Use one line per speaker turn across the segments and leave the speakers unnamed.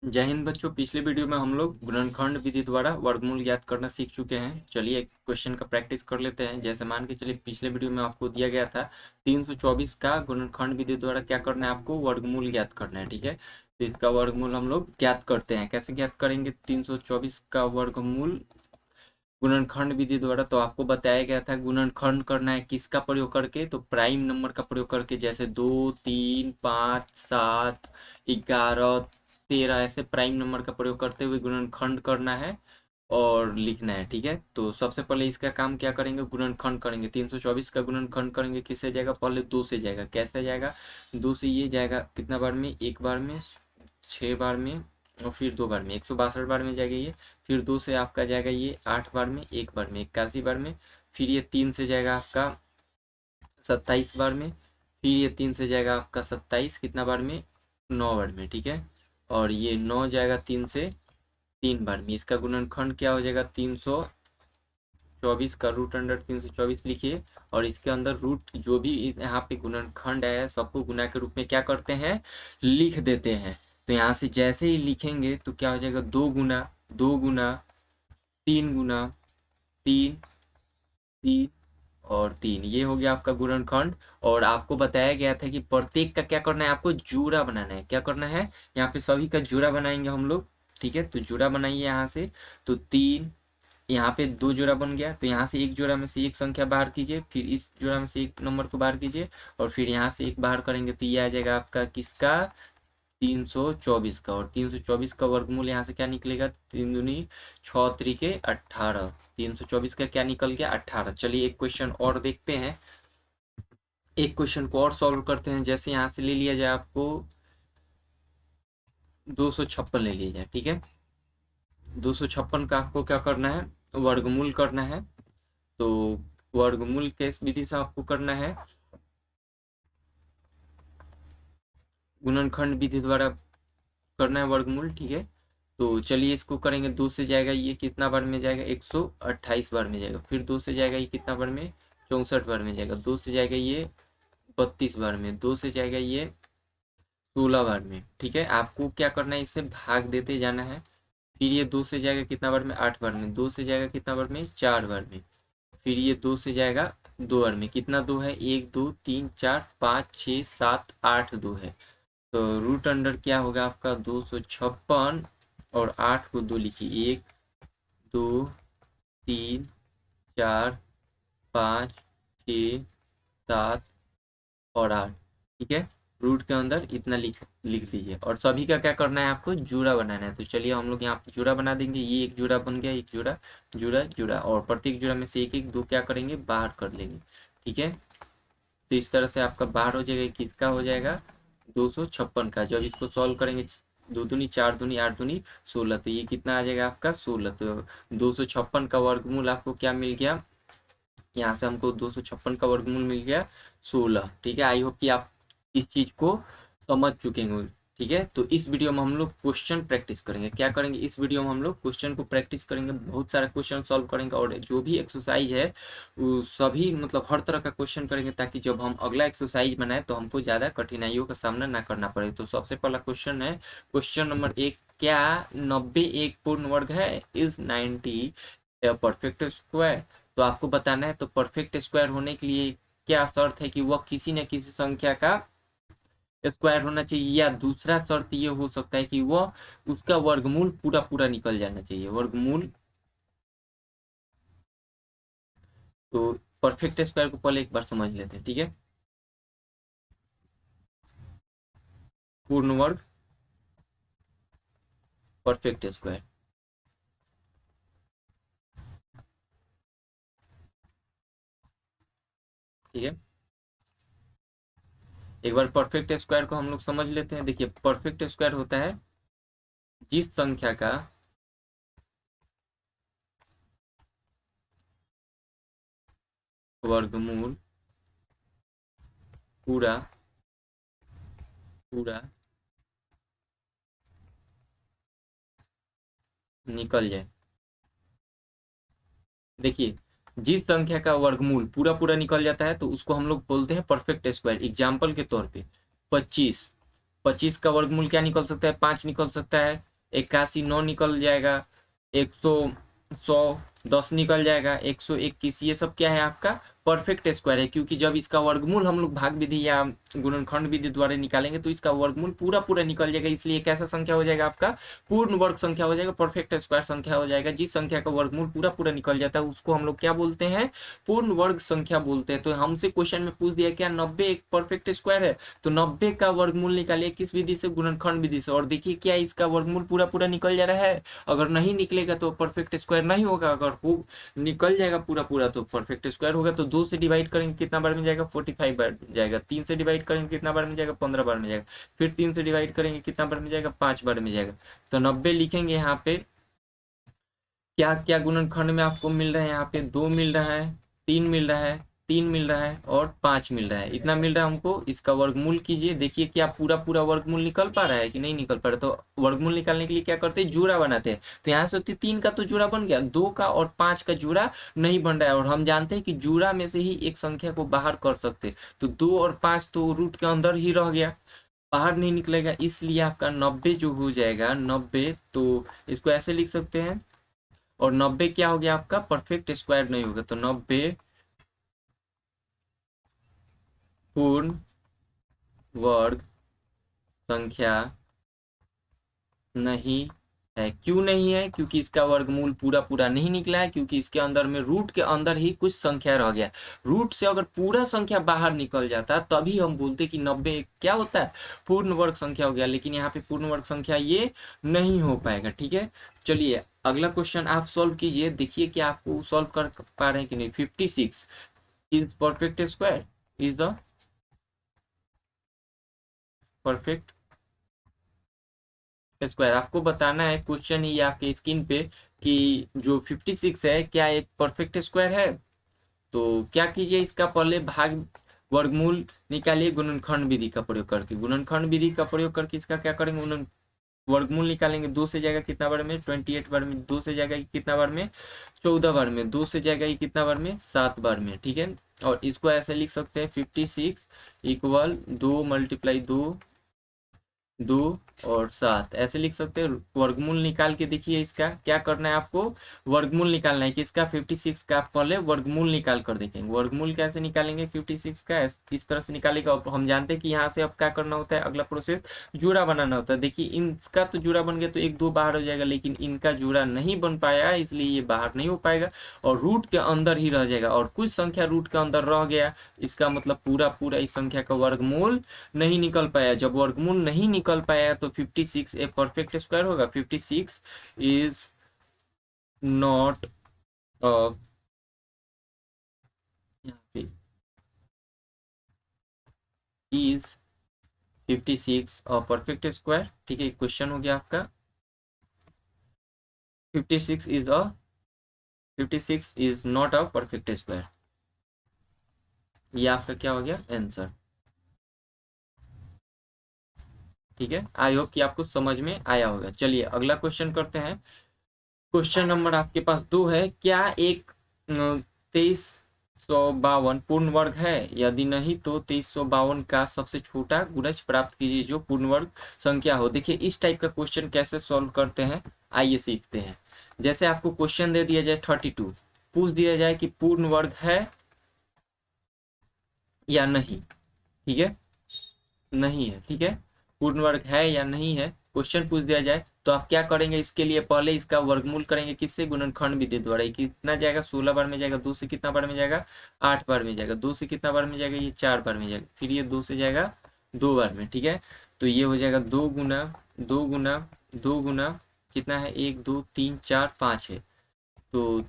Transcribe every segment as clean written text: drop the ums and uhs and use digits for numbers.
जय हिंद बच्चों। पिछले वीडियो में हम लोग गुणनखंड विधि द्वारा वर्गमूल ज्ञात करना सीख चुके हैं। चलिए एक क्वेश्चन का प्रैक्टिस कर लेते हैं। जैसे मान के चलिए पिछले वीडियो में आपको दिया गया था 324 का गुणनखंड विधि द्वारा क्या करना है, आपको वर्गमूल ज्ञात करना है। ठीक है, तो इसका वर्गमूल हम लोग ज्ञात करते हैं। कैसे ज्ञात करेंगे 324 का वर्गमूल गुणनखंड विधि द्वारा? तो आपको बताया गया था गुणनखंड करना है किसका प्रयोग करके, तो प्राइम नंबर का प्रयोग करके। जैसे 2, 3, 5, 7, 11, 13 ऐसे प्राइम नंबर का प्रयोग करते हुए गुणनखंड करना है और लिखना है। ठीक है, तो सबसे पहले इसका काम क्या करेंगे, गुणनखंड करेंगे। 324 का गुणनखंड करेंगे, किससे जाएगा, पहले 2 से जाएगा। कैसे जाएगा, 2 से ये जाएगा कितना बार में, एक बार में, 6 बार में और फिर 2 बार में, 162 बार में जाएगा ये। फिर 2 से आपका जाएगा ये 8 बार में, एक बार में 81 बार में। फिर ये 3 से जाएगा आपका 27 बार में। फिर ये 3 से जाएगा आपका 27 कितना बार में, 9 बार में। ठीक है, और ये 9 जाएगा 3 से 3 बार में। इसका गुणनखंड क्या हो जाएगा, 324 का रूट अंडर 324 लिखिए। और इसके अंदर रूट जो भी यहाँ पे गुणनखंड है सबको गुना के रूप में क्या करते हैं, लिख देते हैं। तो यहाँ से जैसे ही लिखेंगे तो क्या हो जाएगा, 2 गुना 2 गुना 3 गुना 3 3 और 3, ये हो गया आपका गुणनखंड। और आपको बताया गया था कि प्रत्येक का क्या करना है, आपको जोड़ा बनाना है। क्या करना है, यहाँ पे सभी का जोड़ा बनाएंगे हम लोग। ठीक है, तो जोड़ा बनाइए यहाँ से। तो 3, यहाँ पे 2 जोड़ा बन गया, तो यहाँ से एक जोड़ा में से एक संख्या बाहर कीजिए, फिर इस जोड़ा में से एक नंबर को बाहर कीजिए और फिर यहाँ से एक बाहर करेंगे तो ये आ जाएगा आपका किसका, 324 का। और 324 का वर्गमूल यहाँ से क्या निकलेगा, 3 दूनी 6 3 के 18। 324 का क्या निकल गया, 18। चलिए एक क्वेश्चन और देखते हैं, एक क्वेश्चन को और सॉल्व करते हैं। जैसे यहाँ से ले लिया जाए आपको 256 ले लिया जाए। ठीक है, 256 का आपको क्या करना है, वर्गमूल करना है। तो वर्गमूल किस विधि से आपको करना है, गुणनखंड विधि द्वारा करना है वर्गमूल। ठीक है, तो चलिए इसको करेंगे। 2 से जाएगा ये कितना बार में जाएगा, 128 बार में जाएगा। फिर 2 से जाएगा ये कितना बार में, 64 बार में जाएगा। 2 से जाएगा ये 32 बार में। 2 से जाएगा ये 16 बार में। ठीक है, आपको क्या करना है, इससे भाग देते जाना है। फिर ये 2 से जाएगा कितना बार में, 8 बार में। 2 से जाएगा कितना बार में, 4 बार में। फिर ये 2 से जाएगा 2 बार में। कितना 2 है, 1 2 3 4 5 6 7 8 2 है। तो रूट अंडर क्या होगा आपका, 256 और 8 को 2 लिखिए, 1 2 3 4 5 6 7 और 8। ठीक है, रूट के अंदर इतना लिख लिख दीजिए। और सभी का क्या करना है, आपको जोड़ा बनाना है। तो चलिए हम लोग यहाँ पे जोड़ा बना देंगे। ये एक जोड़ा बन गया, एक जोड़ा, जोड़ा जोड़ा, और प्रत्येक जोड़ा में से एक एक दो क्या करेंगे, बाहर कर लेंगे। ठीक है, तो इस तरह से आपका बाहर हो जाएगा, किसका हो जाएगा, 256 का। जब इसको सॉल्व करेंगे, 2 दूनी 4 दूनी 8 दूनी 16, तो ये कितना आ जाएगा आपका 16। तो 256 का वर्गमूल आपको क्या मिल गया, यहाँ से हमको 256 का वर्गमूल मिल गया 16। ठीक है, आई होप कि आप इस चीज को समझ चुके होंगे। ठीक है, तो इस वीडियो में हम लोग क्वेश्चन प्रैक्टिस करेंगे। क्या करेंगे, इस वीडियो में हम लोग क्वेश्चन को प्रैक्टिस करेंगे, बहुत सारा क्वेश्चन सॉल्व करेंगे। और जो भी एक्सरसाइज है वो सभी मतलब हर तरह का क्वेश्चन करेंगे, ताकि जब हम अगला एक्सरसाइज बनाए तो हमको ज़्यादा कठिनाइयों का सामना ना करना पड़े। तो सबसे पहला क्वेश्चन है, क्वेश्चन नंबर 1, क्या 90 एक पूर्ण वर्ग है, इज 90 परफेक्ट स्क्वायर? तो आपको बताना है, तो परफेक्ट स्क्वायर होने के लिए क्या शर्त है, कि वह किसी न किसी संख्या का स्क्वायर होना चाहिए, या दूसरा शर्त ये हो सकता है कि वह उसका वर्गमूल पूरा पूरा निकल जाना चाहिए, वर्गमूल। तो परफेक्ट स्क्वायर को पहले एक बार समझ लेते हैं। ठीक है, पूर्ण वर्ग, परफेक्ट स्क्वायर। ठीक है, एक बार परफेक्ट स्क्वायर को हम लोग समझ लेते हैं। देखिए परफेक्ट स्क्वायर होता है जिस संख्या का वर्गमूल पूरा पूरा निकल जाए। देखिए, जिस संख्या का वर्गमूल पूरा पूरा निकल जाता है तो उसको हम लोग बोलते हैं परफेक्ट स्क्वायर। एग्जाम्पल के तौर पे 25, 25 का वर्गमूल क्या निकल सकता है, 5 निकल सकता है। 81 9 निकल जाएगा। 100 100 10 निकल जाएगा। 121 ये सब क्या है आपका परफेक्ट स्क्वायर है, क्योंकि जब इसका वर्गमूल हम लोग भाग विधि या गुणनखंड विधि द्वारा निकालेंगे तो इसका वर्गमूल पूरा पूरा निकल जाएगा। इसलिए कैसा संख्या हो जाएगा आपका पूर्ण वर्ग संख्या हो जाएगा, परफेक्ट स्क्वायर संख्या हो जाएगा। जिस संख्या का वर्गमूल पूरा पूरा निकल जाता है उसको हम लोग क्या बोलते हैं, पूर्ण वर्ग संख्या बोलते हैं। तो हमसे क्वेश्चन में पूछ दिया क्या 90 एक परफेक्ट स्क्वायर है, तो 90 का वर्गमूल निकालिए किस विधि से, गुणनखंड विधि से। और देखिए क्या इसका वर्गमूल पूरा पूरा निकल जा रहा है। अगर नहीं निकलेगा तो परफेक्ट स्क्वायर नहीं होगा, अगर हो निकल जाएगा पूरा पूरा तो परफेक्ट स्क्वायर होगा। तो 2 से डिवाइड करेंगे कितना बार में जाएगा, 45 बार जाएगा। 3 से डिवाइड करेंगे कितना बार में जाएगा, 15 बार में जाएगा। फिर 3 से डिवाइड करेंगे कितना बार में जाएगा, 5 बार में जाएगा। तो 90 लिखेंगे यहाँ पे। क्या क्या गुणनखंड में आपको मिल रहा है, यहाँ पे 2 मिल रहा है, 3 मिल रहा है, 3 मिल रहा है और 5 मिल रहा है। इतना मिल रहा है हमको। इसका वर्गमूल कीजिए, देखिए क्या पूरा पूरा वर्गमूल निकल पा रहा है कि नहीं निकल पा रहा। तो वर्गमूल निकालने के लिए क्या करते हैं, जोड़ा बनाते हैं। तो यहाँ से 3 का तो जोड़ा बन गया, 2 का और 5 का जोड़ा नहीं बन रहा है। और हम जानते हैं कि जोड़ा में से ही एक संख्या को बाहर कर सकते। तो 2 और 5 तो रूट के अंदर ही रह गया, बाहर नहीं निकलेगा। इसलिए आपका 90 जो हो जाएगा 90, तो इसको ऐसे लिख सकते हैं। और 90 क्या हो गया आपका परफेक्ट स्क्वायर नहीं होगा। तो 90 पूर्ण वर्ग संख्या नहीं है। क्यों नहीं है, क्योंकि इसका वर्गमूल पूरा पूरा नहीं निकला है, क्योंकि इसके अंदर में रूट के अंदर ही कुछ संख्या रह गया। रूट से अगर पूरा संख्या बाहर निकल जाता तभी हम बोलते कि 90 क्या होता है, पूर्ण वर्ग संख्या हो गया। लेकिन यहाँ पे पूर्ण वर्ग संख्या ये नहीं हो पाएगा। ठीक है, चलिए अगला क्वेश्चन आप सॉल्व कीजिए, देखिए कि आपको सॉल्व कर पा रहे हैं कि नहीं। 56 is perfect square, is the perfect square. आपको बताना है क्वेश्चन ही आपके स्क्रीन पे कि जो 56 है क्या एक परफेक्ट स्क्वायर है। तो क्या कीजिए, इसका पहले भाग वर्गमूल निकालिए गुणनखंड विधि का प्रयोग करके। गुणनखंड विधि का प्रयोग करके इसका क्या करेंगे, वर्गमूल निकालेंगे। 2 से जाएगा कितना बार में, 28 बार में। 2 से जाएगा कितना बार में, 14 बार में। 2 से जाएगा कितना बार में, 7 बार में। ठीक है, और इसको ऐसे लिख सकते हैं 56 इक्वल 2 मल्टीप्लाई 2 2 और 7 ऐसे लिख सकते हैं। वर्गमूल निकाल के देखिए, इसका क्या करना है आपको, वर्गमूल निकालना है। किसका, 56 का। आप पहले वर्गमूल निकाल कर देखेंगे। वर्गमूल कैसे निकालेंगे 56 का, इस तरह से निकालेगा। और हम जानते हैं कि यहाँ से अब क्या करना होता है, अगला प्रोसेस जोड़ा बनाना होता है। देखिए इनका तो जोड़ा बन गया तो 1 2 बाहर हो जाएगा, लेकिन इनका जोड़ा नहीं बन पाया, इसलिए ये बाहर नहीं हो पाएगा और रूट के अंदर ही रह जाएगा। और कुछ संख्या रूट के अंदर रह गया, इसका मतलब पूरा पूरा इस संख्या का वर्गमूल नहीं निकल पाया। जब वर्गमूल नहीं निकल पाया तो 56 ए परफेक्ट स्क्वायर होगा। 56 इज नॉट अ, यहाँ पे इज 56 अ परफेक्ट स्क्वायर। ठीक है, क्वेश्चन हो गया आपका 56 is a 56 is not a perfect square. ये आपका क्या हो गया आंसर। ठीक है, आई होप कि आपको समझ में आया होगा। चलिए अगला क्वेश्चन करते हैं। क्वेश्चन नंबर आपके पास 2 है। क्या एक 2352 पूर्ण वर्ग है, यदि नहीं तो 2352 का सबसे छोटा गुणज प्राप्त कीजिए जो पूर्ण वर्ग संख्या हो। देखिए इस टाइप का क्वेश्चन कैसे सॉल्व करते हैं, आइए सीखते हैं। जैसे आपको क्वेश्चन दे दिया जाए 32, पूछ दिया जाए कि पूर्ण वर्ग है या नहीं। ठीक है, नहीं है। ठीक है, पूर्ण वर्ग है या नहीं है, क्वेश्चन पूछ दिया जाए तो आप क्या करेंगे, इसके लिए पहले इसका वर्गमूल करेंगे किससे, गुणनखंड विधि द्वारा। ये कितना जाएगा, 16 बार में जाएगा। 2 से कितना बार में जाएगा, 8 बार में जाएगा। 2 से कितना बार में जाएगा, ये 4 बार में जाएगा। फिर ये 2 से जाएगा 2 बार में। ठीक है, तो ये हो जाएगा 2 गुना 2 गुना 2 गुना कितना है, 1 2 3 4 5 है। तो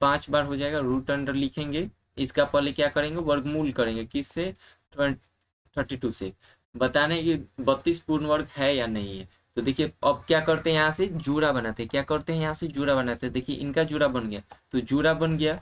5 बार हो जाएगा। रूट अंडर लिखेंगे, इसका पहले क्या करेंगे, वर्गमूल करेंगे किससे, 32 से। बताने कि 32 पूर्ण वर्ग है या नहीं है। तो देखिए अब क्या करते हैं, यहाँ से जोड़ा बनाते हैं। क्या करते हैं, यहाँ से जोड़ा बनाते हैं। देखिए इनका जोड़ा बन गया, तो जोड़ा बन गया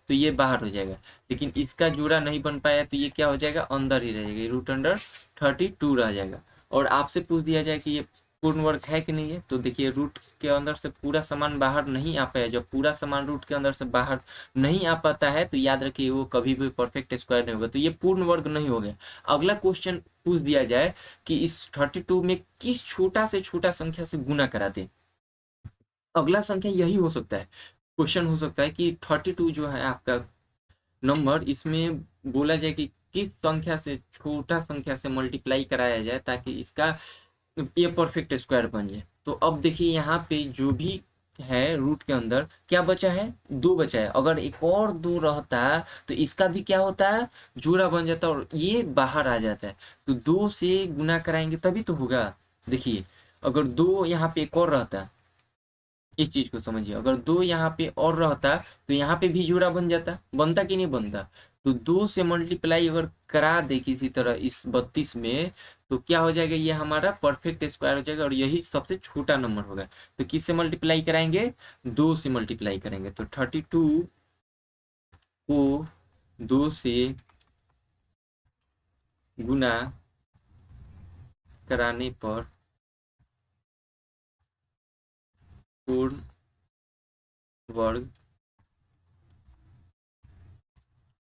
तो ये बाहर हो जाएगा। लेकिन इसका जोड़ा नहीं बन पाया तो ये क्या हो जाएगा, अंदर ही रह जाएगा। रूट अंडर 32 रह जाएगा। और आपसे पूछ दिया जाए कि ये पूर्ण वर्ग है कि नहीं है? तो देखिए रूट के अंदर से पूरा सामान बाहर नहीं आ पाया, जब पूरा सामान रूट के अंदर से बाहर नहीं आ पाता है तो याद रखिए वो कभी भी परफेक्ट स्क्वायर नहीं होगा, तो ये पूर्ण वर्ग नहीं हो गया। अगला क्वेश्चन पूछ दिया जाए कि इस 32 में किस छोटा से छोटा संख्या से गुना करा दे। अगला संख्या यही हो सकता है, क्वेश्चन हो सकता है कि 32 जो है आपका नंबर, इसमें बोला जाए कि किस संख्या से छोटा संख्या से मल्टीप्लाई कराया जाए ताकि इसका ये परफेक्ट स्क्वायर बन जाए। तो अब देखिए यहाँ पे जो भी है रूट के अंदर क्या बचा है, 2 बचा है। अगर एक और 2 रहता तो इसका भी क्या होता है, जोड़ा बन जाता और ये बाहर आ जाता है। तो 2 से गुना कराएंगे तभी तो होगा। देखिए अगर 2 यहाँ पे एक और रहता, इस चीज को समझिए, अगर 2 यहाँ पे और रहता तो यहाँ पे भी जोड़ा बन जाता, बनता कि नहीं बनता। तो 2 से मल्टीप्लाई अगर करा दे किसी तरह इस 32 में तो क्या हो जाएगा, ये हमारा परफेक्ट स्क्वायर हो जाएगा और यही सबसे छोटा नंबर होगा। तो किससे मल्टीप्लाई कराएंगे, 2 से मल्टीप्लाई करेंगे। तो 32 को 2 से गुना कराने पर पूर्ण वर्ग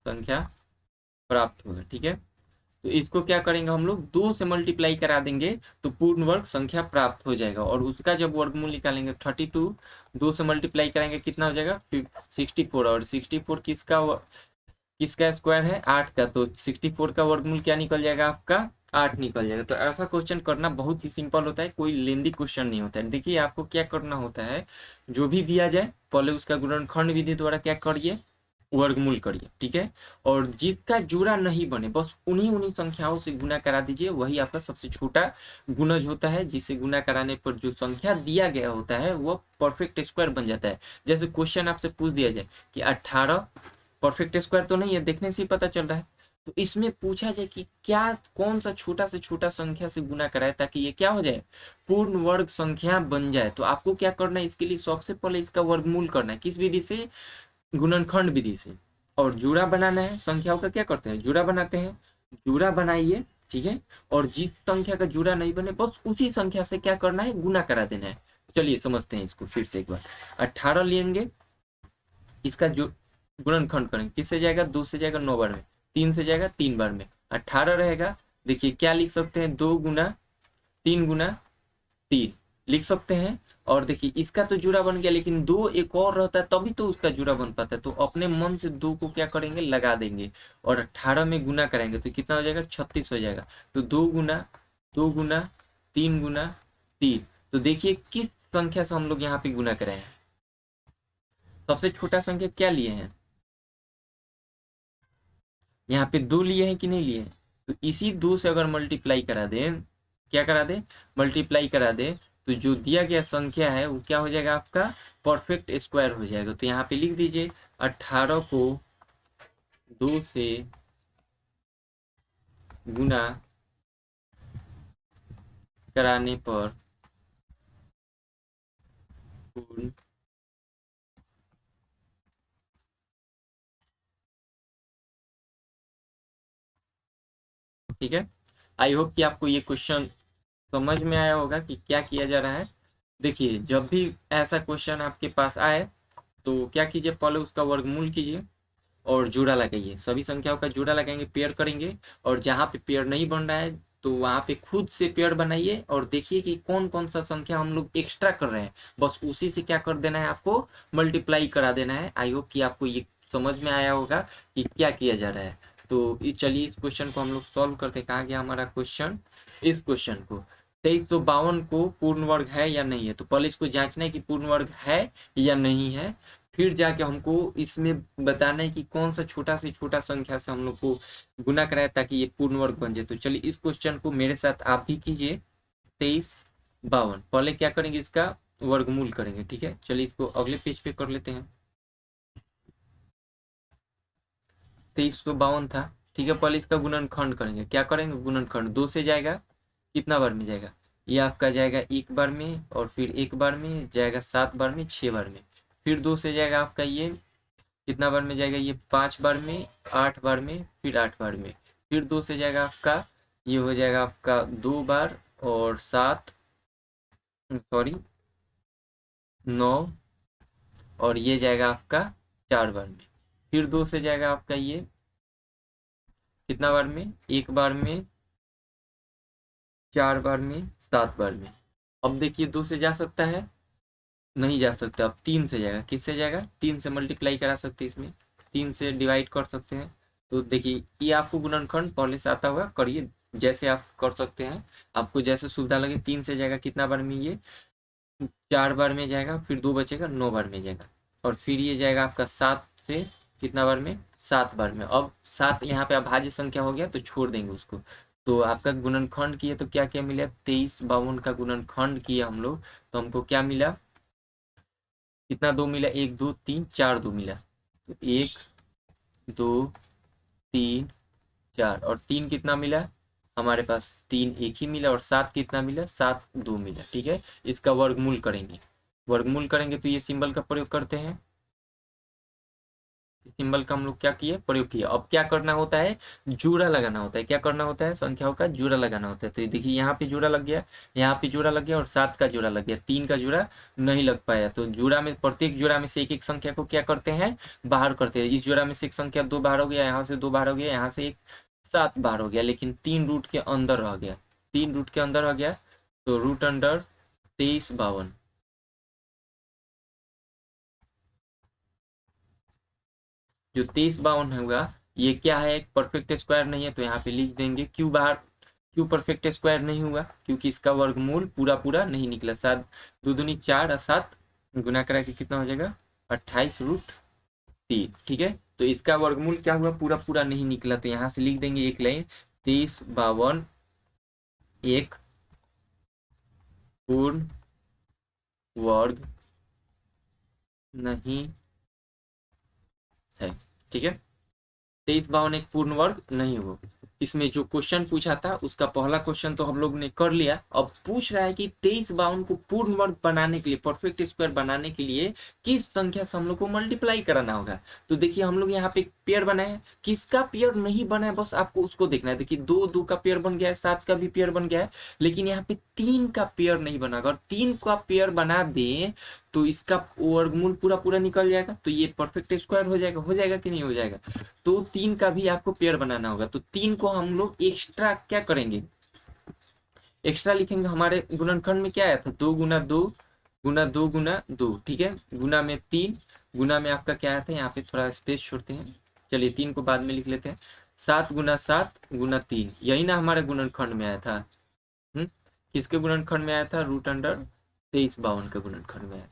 संख्या प्राप्त होगा। ठीक है, तो इसको क्या करेंगे हम लोग, 2 से मल्टीप्लाई करा देंगे तो पूर्ण वर्ग संख्या प्राप्त हो जाएगा और उसका जब वर्गमूल निकालेंगे 32 2 से मल्टीप्लाई करेंगे कितना हो जाएगा 64, और 64 किसका स्क्वायर है, 8 का। तो 64 का वर्गमूल क्या निकल जाएगा आपका, 8 निकल जाएगा। तो ऐसा क्वेश्चन करना बहुत ही सिंपल होता है, कोई लेंदी क्वेश्चन नहीं होता है। देखिए आपको क्या करना होता है, जो भी दिया जाए पहले उसका गुणनखंड विधि द्वारा क्या करिए, वर्गमूल करिए। ठीक है, और जिसका जोड़ा नहीं बने बस उन्हीं उन्हीं संख्याओं से गुना करा दीजिए, वही आपका सबसे छोटा गुणज होता है, जिसे गुना कराने पर जो संख्या दिया गया होता है वो परफेक्ट स्क्वायर बन जाता है। जैसे क्वेश्चन आपसे पूछ दिया जाए कि 18 परफेक्ट स्क्वायर तो नहीं है, देखने से ही पता चल रहा है। तो इसमें पूछा जाए कि क्या कौन सा छोटा से छोटा संख्या से गुना कराए ताकि ये क्या हो जाए, पूर्ण वर्ग संख्या बन जाए। तो आपको क्या करना है, इसके लिए सबसे पहले इसका वर्गमूल करना है, किस विधि से, गुणनखंड विधि से। और जोड़ा बनाना है, संख्याओं का क्या करते हैं, जोड़ा बनाते हैं, जोड़ा बनाइए। ठीक है, और जिस संख्या का जोड़ा नहीं बने बस उसी संख्या से क्या करना है, गुना करा देना है। चलिए समझते हैं इसको फिर से एक बार। 18 लेंगे, इसका जो गुणनखंड करेंगे, किससे जाएगा, 2 से जाएगा 9 बार में, 3 से जाएगा 3 बार में, 18 रहेगा। देखिए क्या लिख सकते हैं, 2 गुना 3 गुना 3 लिख सकते हैं। और देखिए इसका तो जुड़ा बन गया, लेकिन 2 एक और रहता है तभी तो उसका जुड़ा बन पाता है। तो अपने मन से 2 को क्या करेंगे, लगा देंगे और 18 में गुना करेंगे तो कितना हो जाएगा, 36 हो जाएगा। तो 2 गुना 3 गुना 3। तो देखिए किस संख्या से हम लोग यहाँ पे गुना कराए हैं, सबसे छोटा संख्या क्या लिए हैं, यहाँ पे 2 लिए हैं कि नहीं लिए हैं। तो इसी 2 से अगर मल्टीप्लाई करा दे, क्या करा दे, मल्टीप्लाई करा दे, तो जो दिया गया संख्या है वो क्या हो जाएगा आपका, परफेक्ट स्क्वायर हो जाएगा। तो यहाँ पे लिख दीजिए 18 को 2 से गुना कराने पर पूर्ण, ठीक है। आई होप कि आपको ये क्वेश्चन समझ में आया होगा कि क्या किया जा रहा है। देखिए जब भी ऐसा क्वेश्चन आपके पास आए तो क्या कीजिए, पहले उसका वर्गमूल कीजिए और जोड़ा लगाइए, सभी संख्याओं का जोड़ा लगाएंगे, पेयर करेंगे। और जहाँ पे पेयर नहीं बन रहा है तो वहाँ पे खुद से पेयर बनाइए और देखिए कि कौन कौन सा संख्या हम लोग एक्स्ट्रा कर रहे हैं, बस उसी से क्या कर देना है, आपको मल्टीप्लाई करा देना है। आई होप कि आपको ये समझ में आया होगा कि क्या किया जा रहा है। तो चलिए इस क्वेश्चन को हम लोग सॉल्व करते, कहाँ गया हमारा क्वेश्चन, इस क्वेश्चन को 2352 को पूर्ण वर्ग है या नहीं है। तो पहले इसको जांचना है कि पूर्ण वर्ग है या नहीं है, फिर जाके हमको इसमें बताना है कि कौन सा छोटा से छोटा संख्या से हम लोग को गुना कराए ताकि ये पूर्ण वर्ग बन जाए। तो चलिए इस क्वेश्चन को मेरे साथ आप भी कीजिए। 2352 पहले क्या करेंगे, इसका वर्गमूल करेंगे। ठीक है, चलिए इसको अगले पेज पे कर लेते हैं। 2352 था, ठीक है। पहले इसका गुणनखंड करेंगे, क्या करेंगे, गुणनखंड 2 से जाएगा, कितना बार में जाएगा, ये आपका जाएगा 1 बार में, और फिर 1 बार में जाएगा, 7 बार में, 6 बार में। फिर 2 से जाएगा आपका ये कितना बार में जाएगा, ये 5 बार में, 8 बार में, फिर 8 बार में। फिर 2 से जाएगा आपका, ये हो जाएगा आपका 2 बार और 7 सॉरी 9, और ये जाएगा आपका 4 बार में। फिर 2 से जाएगा आपका ये कितना बार में, एक बार में, 4 बार में, 7 बार में। अब देखिए 2 से जा सकता है, नहीं जा सकता। अब 3 से जाएगा, किससे जाएगा, 3 से मल्टीप्लाई करा सकते हैं, इसमें 3 से डिवाइड कर सकते हैं। तो देखिए ये आपको गुणनखंड पहले से आता हुआ, करिए जैसे आप कर सकते हैं, आपको जैसे सुविधा लगे। 3 से जाएगा कितना बार में, ये 4 बार में जाएगा, फिर 2 बचेगा, 9 बार में जाएगा। और फिर ये जाएगा आपका 7 से कितना बार में, 7 बार में। अब 7 यहाँ पे अभाज्य संख्या हो गया तो छोड़ देंगे उसको। तो आपका गुणनखंड किए तो क्या क्या मिला, 23 52 का गुणनखंड किया हम लोग, तो हमको क्या मिला, कितना 2 मिला, 1 2 3 4 2 मिला। तो 1 2 3 4, और 3 कितना मिला हमारे पास, 3 एक ही मिला। और 7 कितना मिला, 7 2 मिला। ठीक है, इसका वर्गमूल करेंगे, वर्गमूल करेंगे तो ये सिंबल का प्रयोग करते हैं। सिंबल का हम लोग क्या किए, प्रयोग किया। अब क्या करना होता है, जोड़ा लगाना होता है। क्या करना होता है, संख्याओं का जोड़ा लगाना होता है। तो ये देखिए यहाँ पे जोड़ा लग गया, यहाँ पे जोड़ा लग गया, और 7 का जोड़ा लग गया। 3 का जोड़ा नहीं लग पाया, तो जोड़ा में, प्रत्येक जोड़ा में से एक एक संख्या को क्या करते हैं, बाहर करते हैं। इस जोड़ा में से एक संख्या 2 बाहर हो गया, यहाँ से 2 बाहर हो गया, यहाँ से एक 7 बाहर हो गया, लेकिन 3 रूट के अंदर रह गया, 3 रूट के अंदर रह गया। तो रूट अंडर 23 52, जो 23 52 होगा, ये क्या है, एक परफेक्ट स्क्वायर नहीं है, तो यहाँ पे लिख देंगे क्यों बाहर, क्यों परफेक्ट स्क्वायर नहीं हुआ, क्योंकि इसका वर्गमूल पूरा पूरा नहीं निकला। 7 दो दूनी 4 और 7 गुना करा के कितना हो जाएगा, 28 रूट 3। ठीक है, तो इसका वर्गमूल क्या हुआ, पूरा पूरा नहीं निकला, तो यहाँ से लिख देंगे एक लाइन, 23 52 एक पूर्ण वर्ग नहीं है। ठीक है, 23 52 एक पूर्ण वर्ग नहीं हो। इसमें जो क्वेश्चन पूछा था उसका पहला क्वेश्चन तो हम लोग ने कर लिया। अब पूछ रहा है कि 23 52 को पूर्ण वर्ग बनाने के लिए, परफेक्ट स्क्वायर बनाने के लिए किस संख्या से हम लोग को मल्टीप्लाई कराना होगा। तो देखिए हम लोग यहाँ पे एक पेयर बनाए हैं, किसका पेयर नहीं बना है बस आपको उसको देखना है। देखिए 2 2 का पेयर बन गया है, 7 का भी पेयर बन गया है, लेकिन यहाँ पे 3 का पेयर नहीं बना। अगर 3 का पेयर बना दें तो इसका वर्गमूल पूरा पूरा निकल जाएगा, तो ये परफेक्ट स्क्वायर हो जाएगा कि नहीं हो जाएगा। तो 3 का भी आपको पेयर बनाना होगा, तो 3 को हम लोग एक्स्ट्रा क्या करेंगे, एक्स्ट्रा लिखेंगे। हमारे गुणनखंड में क्या आया था, 2 गुना 2 गुना 2 गुना 2। ठीक है, गुना में 3, गुना में आपका क्या आया था, यहाँ पे थोड़ा स्पेस छोड़ते हैं, चलिए 3 को बाद में लिख लेते हैं। 7 गुना 7 गुना 3, यही ना हमारे गुणनखंड में आया था। किसके गुणनखंड में आया था, रूट अंडर 23 52 के गुणनखंड में आया था।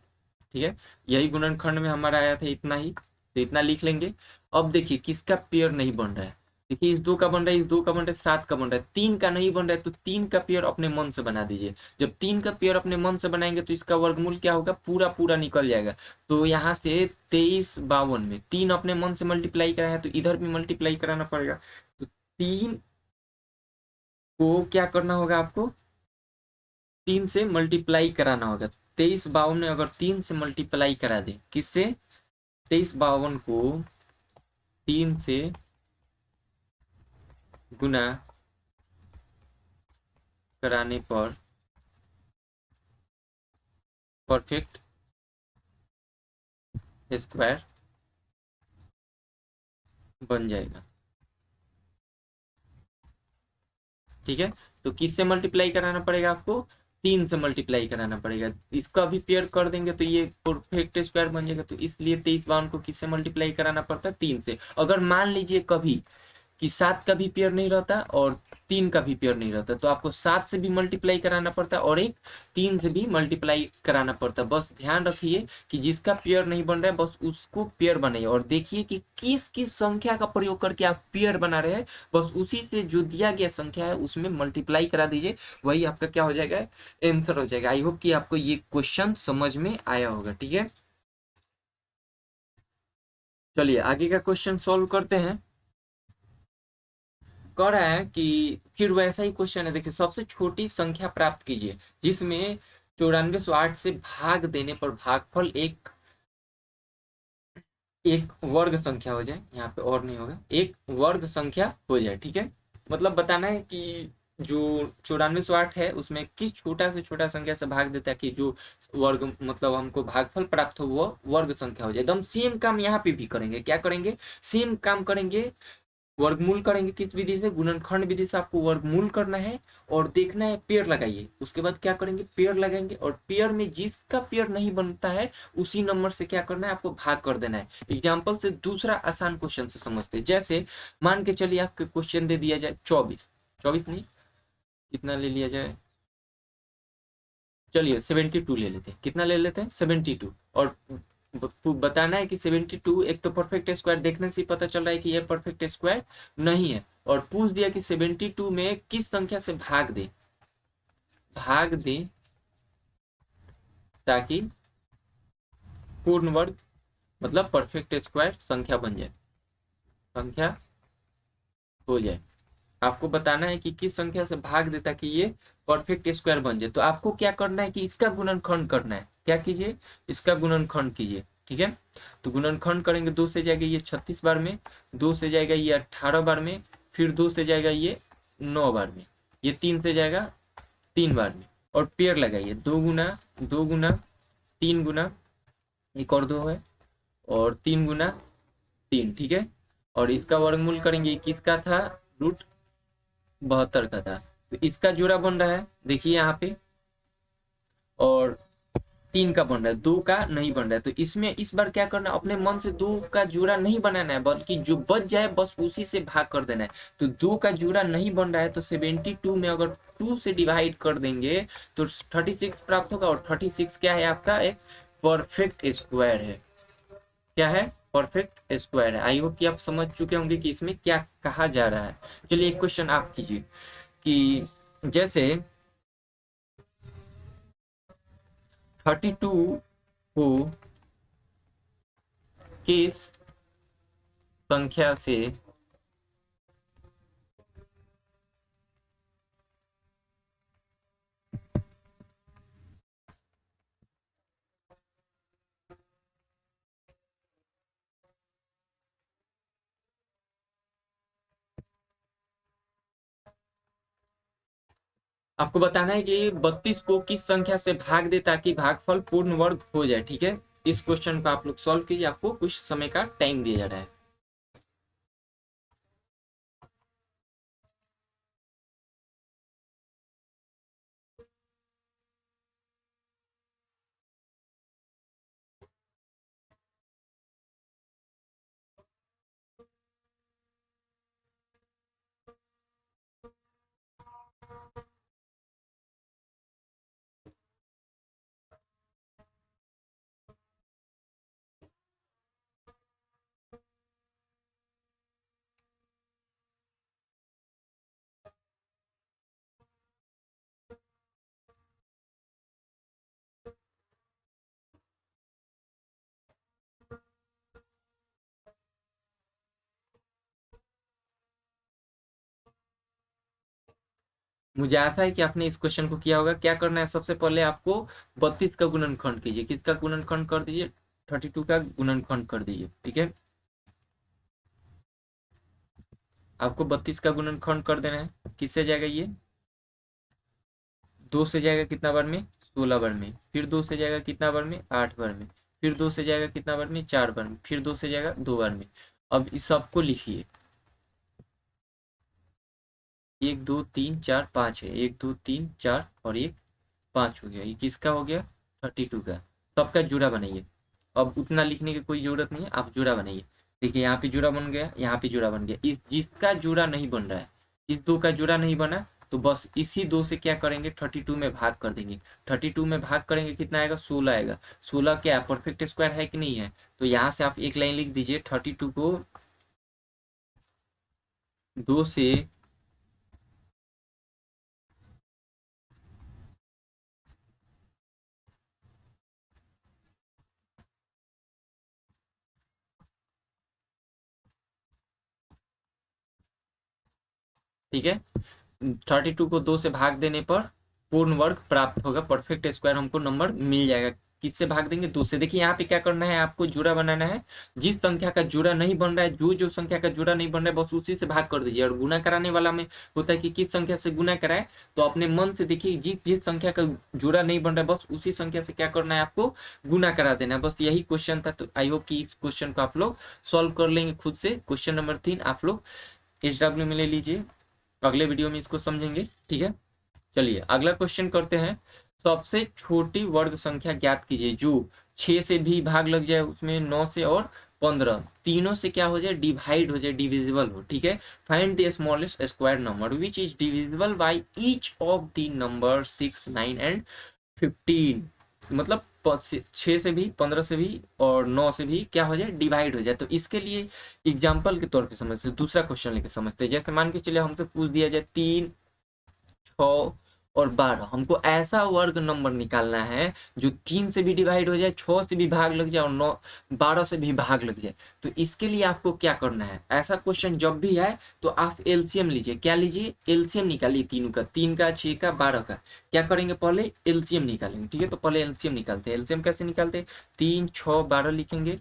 ठीक है, यही गुणनखंड में हमारा आया था, इतना ही, तो इतना लिख लेंगे। अब देखिए किसका पेयर नहीं बन रहा है, देखिए इस 2 का बन रहा है, इस 2 का बन रहा है, 7 का बन रहा है, 3 का नहीं बन रहा है, तो 3 का पेयर अपने मन से बना दीजिए। जब 3 का पेयर अपने मन से बनाएंगे तो इसका वर्गमूल क्या होगा, पूरा पूरा निकल जाएगा। तो यहाँ से 23 52 में 3 अपने मन से मल्टीप्लाई कराया, तो इधर भी मल्टीप्लाई कराना पड़ेगा। तो 3 को क्या करना होगा आपको, 3 से मल्टीप्लाई कराना होगा। 23 52 में अगर 3 से मल्टीप्लाई करा दे, किससे, 23 52 को 3 से गुना कराने पर परफेक्ट स्क्वायर बन जाएगा। ठीक है, तो किससे मल्टीप्लाई कराना पड़ेगा आपको, 3 से मल्टीप्लाई कराना पड़ेगा। इसका भी पेयर कर देंगे तो ये परफेक्ट स्क्वायर बन जाएगा। तो इसलिए 23 52 को किससे मल्टीप्लाई कराना पड़ता है, 3 से। अगर मान लीजिए कभी कि 7 का भी पेयर नहीं रहता और 3 का भी पेयर नहीं रहता, तो आपको 7 से भी मल्टीप्लाई कराना पड़ता है और एक 3 से भी मल्टीप्लाई कराना पड़ता है। बस ध्यान रखिए कि जिसका पेयर नहीं बन रहा है बस उसको पेयर बनाइए, और देखिए कि किस किस संख्या का प्रयोग करके आप पेयर बना रहे हैं, बस उसी से जो दिया गया संख्या है उसमें मल्टीप्लाई करा दीजिए, वही आपका क्या हो जाएगा, आंसर हो जाएगा। आई होप कि आपको ये क्वेश्चन समझ में आया होगा। ठीक है, चलिए आगे का क्वेश्चन सॉल्व करते हैं। कह रहा है कि फिर वैसा ही क्वेश्चन है, देखिए सबसे छोटी संख्या प्राप्त कीजिए जिसमें 9408 से भाग देने पर भागफल एक एक वर्ग संख्या हो जाए। यहाँ पे और नहीं होगा, एक वर्ग संख्या हो जाए। ठीक है, मतलब बताना है कि जो 9408 है उसमें किस छोटा से छोटा संख्या से भाग देता है कि जो वर्ग मतलब हमको भागफल प्राप्त हो वो वर्ग संख्या हो जाए। एकदम सेम काम यहाँ पे भी करेंगे। क्या करेंगे? सेम काम करेंगे। वर्गमूल करेंगे किस विधि से? गुणनखंड विधि से आपको वर्गमूल करना है और देखना है। पेड़ लगाइए। उसके बाद क्या करेंगे? पेड़ लगाएंगे और पेड़ में जिसका पेड़ नहीं बनता है उसी नंबर से क्या करना है? आपको भाग कर देना है। एग्जाम्पल से दूसरा आसान क्वेश्चन से समझते हैं। जैसे मान के चलिए आपके क्वेश्चन दे दिया जाए 24, 24 नहीं, कितना ले लिया जाए, चलिए 72 ले लेते हैं। कितना ले लेते हैं? 72। और बताना है कि 72 एक तो परफेक्ट स्क्वायर देखने से ही पता चल रहा है कि ये परफेक्ट स्क्वायर नहीं है। और पूछ दिया कि 72 में किस संख्या से भाग दे, भाग दे ताकि पूर्ण वर्ग मतलब परफेक्ट स्क्वायर संख्या बन जाए, संख्या हो जाए। आपको बताना है कि किस संख्या से भाग दे ताकि ये परफेक्ट स्क्वायर बन जाए। तो आपको क्या करना है कि इसका गुणनखंड करना है। क्या कीजिए? इसका गुणनखंड कीजिए। ठीक है, तो गुणनखंड करेंगे। 2 से जाएगा ये 36 बार में, 2 से जाएगा ये 18 बार में, फिर 2 से जाएगा ये 9 बार में, ये 3 से जाएगा 3 बार में। और पेड़ लगाइए। 2 गुना 2 गुना 3 गुना, एक और 2 है, और 3 गुना 3। ठीक है, और इसका वर्गमूल करेंगे। किसका था? रूट 72 का था। तो इसका जोड़ा बन रहा है देखिए यहाँ पे, और 3 का बन रहा है, 2 का नहीं बन रहा है। तो इसमें इस बार क्या करना है? अपने मन से 2 का जोड़ा नहीं बनाना है, बल्कि जो बच जाए बस उसी से भाग कर देना है। तो 2 का जोड़ा नहीं बन रहा है तो 72 में अगर 2 से डिवाइड कर देंगे तो 36 प्राप्त होगा। और 36 क्या है? आपका एक परफेक्ट स्क्वायर है। क्या है? परफेक्ट स्क्वायर है। आई होप कि आप समझ चुके होंगे कि इसमें क्या कहा जा रहा है। चलिए एक क्वेश्चन आप कीजिए कि जैसे 32 को किस संख्या से आपको बताना है कि 32 को किस संख्या से भाग दे ताकि भागफल पूर्ण वर्ग हो जाए। ठीक है, इस क्वेश्चन को आप लोग सॉल्व कीजिए। आपको कुछ समय का टाइम दिया जा रहा है। मुझे आशा है कि आपने इस क्वेश्चन को किया होगा। क्या करना है? सबसे पहले आपको 32 का गुणनखंड कीजिए। किसका गुणनखंड कर दीजिए? 32 का गुणनखंड कर दीजिए। ठीक है, आपको 32 का गुणनखंड कर देना है। किससे जाएगा ये? 2 से जाएगा कितना बार में? 16 बार में। फिर 2 से जाएगा कितना बार में? 8 बार में। फिर 2 से जाएगा कितना बार में? 4 बार में। फिर 2 से जाएगा 2 बार में। अब इस सबको लिखिए। 1 2 3 4 5 है। 1 2 3 4 और 1 5 हो गया। ये किसका हो गया? 32 का। सबका जोड़ा बनाइए। अब उतना लिखने की कोई जरूरत नहीं है, आप जोड़ा बनाइए। देखिए यहाँ पे जोड़ा बन गया, यहाँ पे जोड़ा बन गया। इस जिसका जोड़ा नहीं बन रहा है, इस 2 का जोड़ा नहीं बना, तो बस इसी 2 से क्या करेंगे? 32 में भाग कर देंगे। 32 में भाग करेंगे कितना आएगा? 16 आएगा। 16 क्या परफेक्ट स्क्वायर है कि नहीं है? तो यहाँ से आप एक लाइन लिख दीजिए। 32 को 2 से, ठीक है, 32 को 2 से भाग देने पर पूर्ण वर्ग प्राप्त होगा, परफेक्ट स्क्वायर हमको नंबर मिल जाएगा। किससे भाग देंगे? 2 से। देखिए यहाँ पे क्या करना है, आपको जोड़ा बनाना है। जिस संख्या का जोड़ा नहीं बन रहा है, जो संख्या का जोड़ा नहीं बन रहा है, बस उसी से भाग कर दीजिए। और गुना कराने वाला में होता है कि किस संख्या से गुना कराए, तो अपने मन से देखिए जिस जिस संख्या का जोड़ा नहीं बन रहा है, बस उसी संख्या से क्या करना है, आपको गुना करा देना है। बस यही क्वेश्चन था। तो आई होप कि इस क्वेश्चन को आप लोग सॉल्व कर लेंगे खुद से। क्वेश्चन नंबर 3 आप लोग HW में ले लीजिए, अगले वीडियो में इसको समझेंगे, ठीक है। चलिए अगला क्वेश्चन करते हैं। सबसे छोटी वर्ग संख्या ज्ञात कीजिए जो 6 से भी भाग लग जाए, उसमें 9 से और 15 तीनों से क्या हो जाए, डिवाइड हो जाए, डिविजिबल हो, ठीक है। Find the smallest square number which is divisible by each of the number 6, 9 and 15। मतलब 6 से भी, 15 से भी और 9 से भी क्या हो जाए, डिवाइड हो जाए। तो इसके लिए एग्जाम्पल के तौर पे समझते हैं, दूसरा क्वेश्चन लेके समझते हैं। जैसे मान के चलिए हमसे पूछ दिया जाए 3, 6 और 12, हमको ऐसा वर्ग नंबर निकालना है जो 3 से भी डिवाइड हो जाए, 6 से भी भाग लग जाए और 9, 12 से भी भाग लग जाए। तो इसके लिए आपको क्या करना है, ऐसा क्वेश्चन जब भी आए तो आप एलसीएम लीजिए। क्या लीजिए? एलसीएम निकालिए तीनों का, 3 का, 6 का, 12 का। क्या करेंगे, पहले एलसीएम निकालेंगे, ठीक है। तो पहले एलसीएम निकालते हैं। एलसीएम कैसे निकालते हैं? 3, 6, 12 लिखेंगे,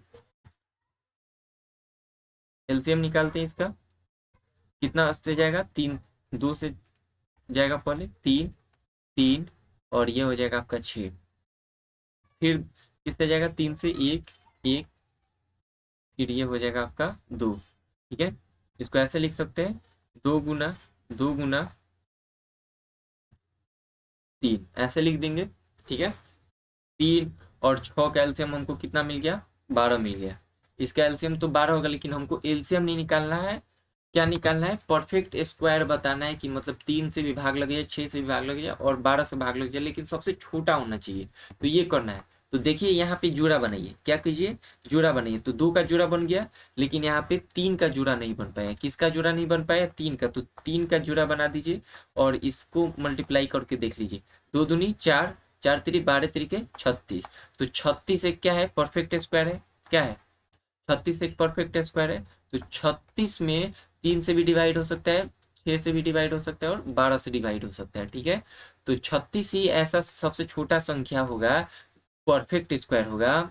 एलसीएम निकालते हैं इसका। कितना से जाएगा, 3, 2 से जाएगा, पहले 3, 3 और ये हो जाएगा आपका 6। फिर किससे जाएगा, 3 से 1, 1, फिर ये हो जाएगा आपका 2, ठीक है। इसको ऐसे लिख सकते हैं, 2 गुना 2 गुना 3, ऐसे लिख देंगे, ठीक है। 3 और 6 का एलसीएम हमको कितना मिल गया, 12 मिल गया। इसका एलसीएम तो 12 होगा, लेकिन हमको एलसीएम नहीं निकालना है। क्या निकालना है, परफेक्ट स्क्वायर बताना है कि मतलब 3 से भी भाग लग जाए, 6 से भी भाग लग जाए और 12 से भाग लग जाए, लेकिन सबसे छोटा होना चाहिए। तो ये करना है। तो देखिए यहाँ पे जोड़ा बनाइए, क्या कीजिए, जोड़ा बनाइए। तो 2 का जोड़ा बन गया, लेकिन यहाँ पे 3 का जोड़ा नहीं बन पाया। किसका जोड़ा नहीं बन पाया, 3 का। तो 3 का जोड़ा बना दीजिए और इसको मल्टीप्लाई करके देख लीजिए। 2 दूनी 4, 4 तिरी 12 तिरिके 36। तो 36 एक क्या है, परफेक्ट स्क्वायर है। क्या है, 36 एक परफेक्ट स्क्वायर है। तो 36 में 3 से भी डिवाइड हो सकता है, 6 से भी डिवाइड हो सकता है और 12 से डिवाइड हो सकता है, ठीक है। तो 36 ही ऐसा सबसे छोटा संख्या होगा, परफेक्ट स्क्वायर होगा,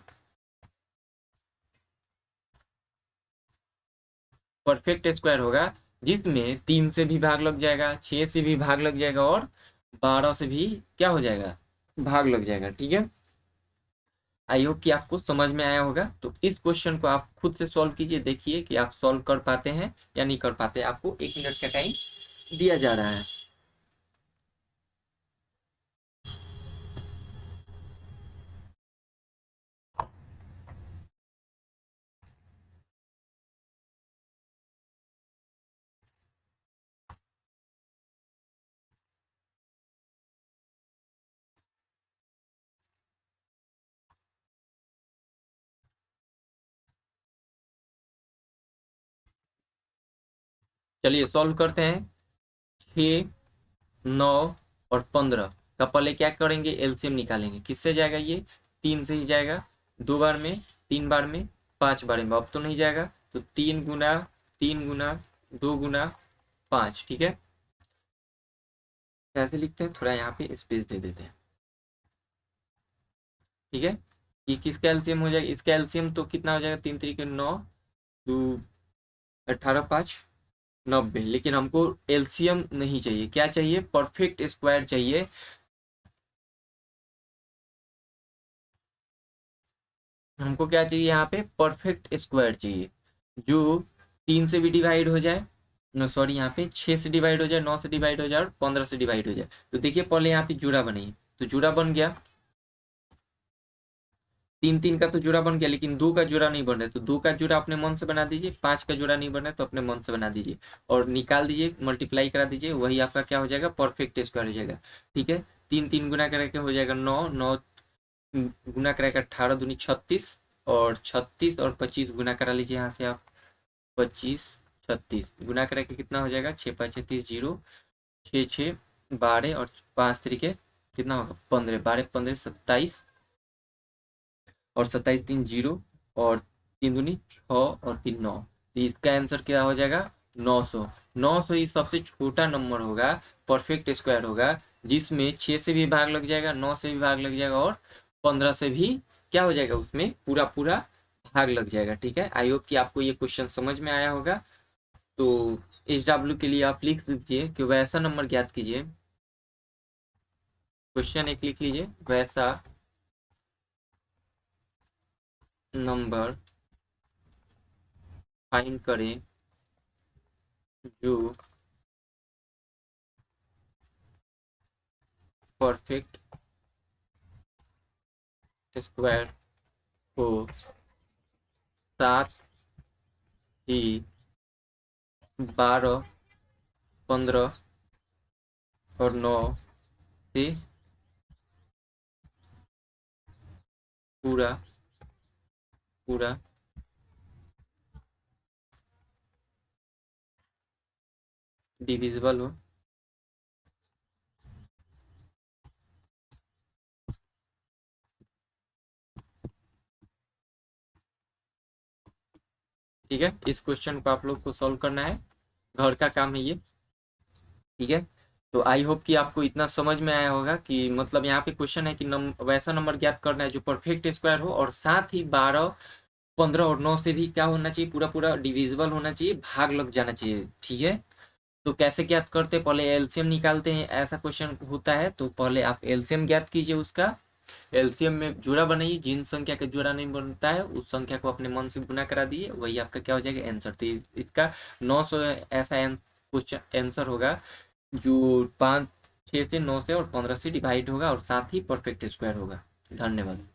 परफेक्ट स्क्वायर होगा जिसमें 3 से भी भाग लग जाएगा, 6 से भी भाग लग जाएगा और 12 से भी क्या हो जाएगा, भाग लग जाएगा, ठीक है। आई होप कि आपको समझ में आया होगा। तो इस क्वेश्चन को आप खुद से सॉल्व कीजिए, देखिए कि आप सॉल्व कर पाते हैं या नहीं कर पाते। आपको 1 मिनट का टाइम दिया जा रहा है। चलिए सॉल्व करते हैं। 6, 9 और 15 का पहले क्या करेंगे, एलसीएम निकालेंगे। किससे जाएगा ये, 3 से ही जाएगा। 2 बार में, 3 बार में, 5 बार में, अब तो नहीं जाएगा। तो 3 गुना 3 गुना 2 गुना 5, ठीक है। कैसे लिखते हैं, थोड़ा यहाँ पे स्पेस दे देते हैं, ठीक है। ये किसका एलसीएम हो जाएगा, इसका एलसीएम तो कितना हो जाएगा, 3 तरीके 9, 2, 18, 5, 90। लेकिन हमको एलसीएम नहीं चाहिए, क्या चाहिए, परफेक्ट स्क्वायर चाहिए। हमको क्या चाहिए, यहाँ पे परफेक्ट स्क्वायर चाहिए जो 3 से भी डिवाइड हो जाए, नो सॉरी, यहाँ पे 6 से डिवाइड हो जाए, 9 से डिवाइड हो जाए और 15 से डिवाइड हो जाए। तो देखिए पहले यहाँ पे जोड़ा बनाइए। तो जोड़ा बन गया, 3 3 का तो जोड़ा बन गया, लेकिन 2 का जोड़ा नहीं बन रहा है। तो 2 का जोड़ा अपने मन से बना दीजिए। 5 का जोड़ा नहीं बन रहा है तो अपने मन से बना दीजिए और निकाल दीजिए, मल्टीप्लाई करा दीजिए। वही आपका क्या हो जाएगा, परफेक्ट स्क्वायर हो जाएगा, ठीक है। 3 3 गुना करके हो जाएगा 9, 9 गुना करेगा 18 दूनी 36 और 36 और 25 गुना करा लीजिए यहाँ से आप। 25, 36 गुना करके कितना हो जाएगा, 6 5 36, 0, 6 6 12 और 5 तरीके कितना होगा, 15, 12 15 27 और 27 3 0 और 3 दूनी 6 और 3 9। तो इसका आंसर क्या हो जाएगा, 900। 900 ही सबसे छोटा नंबर होगा, परफेक्ट स्क्वायर होगा जिसमें 6 से भी भाग लग जाएगा, 9 से भी भाग लग जाएगा और 15 से भी क्या हो जाएगा, उसमें पूरा पूरा भाग लग जाएगा। ठीक है, आई होप कि आपको ये क्वेश्चन समझ में आया होगा। तो SW के लिए आप लिख दीजिए कि वैसा नंबर ज्ञात कीजिए। क्वेश्चन एक लिख लीजिए, वैसा नंबर फाइंड करें जो परफेक्ट स्क्वायर हो, साथ ही 12, 15 और 9 से पूरा पूरा डिविजिबल हो। ठीक है, इस क्वेश्चन को आप लोग को सॉल्व करना है, घर का काम है ये। ठीक है, तो आई होप कि आपको इतना समझ में आया होगा कि मतलब यहाँ पे क्वेश्चन है कि वैसा नंबर ज्ञात करना है जो परफेक्ट स्क्वायर हो और साथ ही 12, 15 और 9 से भी क्या होना चाहिए, पूरा पूरा डिविजिबल होना चाहिए, भाग लग जाना चाहिए। ठीक है, तो कैसे ज्ञात करते हैं, पहले एलसीएम निकालते हैं, ऐसा क्वेश्चन होता है। तो पहले आप एलसीएम ज्ञात कीजिए, उसका एलसीएम में जोड़ा बनाइए, जिन संख्या का जोड़ा नहीं बनता है उस संख्या को अपने मन से गुना करा दिए, वही आपका क्या हो जाएगा, आंसर। तो इसका 900 ऐसा क्वेश्चन आंसर होगा जो 5, 6 से 9 से और 15 से डिवाइड होगा और साथ ही परफेक्ट स्क्वायर होगा। धन्यवाद।